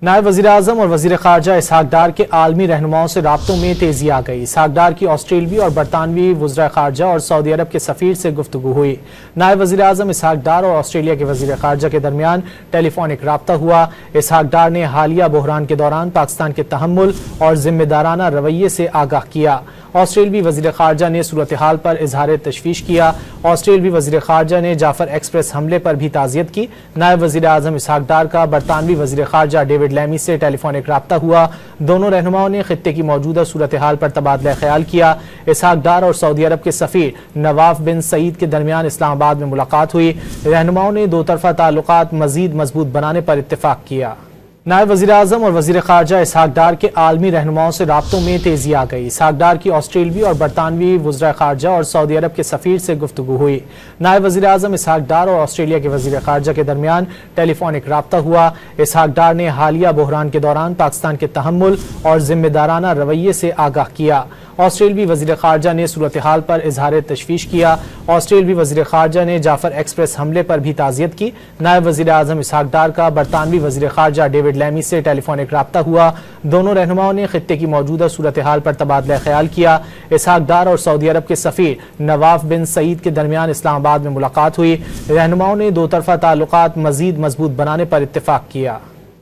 نائب وزیر اعظم اور وزیر خارجہ اسحاق ڈار کے عالمی رہنماؤں سے رابطوں میں تیزی آ گئی۔ اسحاق ڈار کی آسٹریلوی اور برطانوی وزراء خارجہ اور سعودی عرب کے سفیر سے گفتگو ہوئی۔ نائب وزیر اعظم اسحاق ڈار اور آسٹریلیا کے وزیر خارجہ کے درمیان ٹیلی فونک رابطہ ہوا۔ اسحاق ڈار نے حالیہ بحران کے دوران پاکستان کے تحمل اور ذمہ دارانہ رویے سے آگاہ کیا۔ آسٹریلوی وزیر خارجہ نے صورتحال پر اظہار تشویش کیا۔ آسٹریلوی وزیر خارجہ نے جعفر ایکسپریس حملے پر بھی تعزیت کی۔ نائب وزیر اعظم اسحاق ڈار کا برطانوی وزیر خارجہ ڈیوڈ لیمی سے ٹیلی فونک رابطہ ہوا۔ دونوں رہنماؤں نے خطے کی موجودہ صورتحال پر تبادلہ خیال کیا۔ اسحاق ڈار اور سعودی عرب کے سفیر نواف بن سعید کے درمیان اسلام آباد میں ملاقات ہوئی۔ رہنماؤں نے دو طرفہ تعلقات مزید مضبوط بنانے پر اتفاق کیا۔ نائب وزیر اعظم اور وزیر خارجہ اسحاق ڈار کے عالمی رہنماؤں سے رابطوں میں تیزی آ گئی۔ اسحاق ڈار کی آسٹریلوی اور برطانوی وزراء خارجہ اور سعودی عرب کے سفیر سے گفتگو ہوئی۔ نائب وزیر اعظم اسحاق ڈار اور آسٹریلیا کے وزیر خارجہ کے درمیان ٹیلی فونک رابطہ ہوا۔ اسحاق ڈار نے حالیہ بحران کے دوران پاکستان کے تحمل اور ذمہ دارانہ رویے سے آگاہ کیا۔ آسٹریلوی وزیر خارجہ نے صورتحال پر اظہار تشویش کیا۔ آسٹریلوی وزیر خارجہ نے جعفر ایکسپریس حملے پر بھی تعزیت کی۔ نائب وزیر اعظم اسحاق ڈار کا برطانوی وزیر خارجہ ڈیوڈ لیمی سے ٹیلی فونک رابطہ ہوا۔ دونوں رہنماؤں نے خطے کی موجودہ صورتحال پر تبادلہ خیال کیا۔ اسحاق ڈار اور سعودی عرب کے سفیر نواف بن سعید کے درمیان اسلام آباد میں ملاقات ہوئی۔ رہنماؤں نے دو طرفہ تعلقات مزید مضبوط بنانے پر اتفاق کیا۔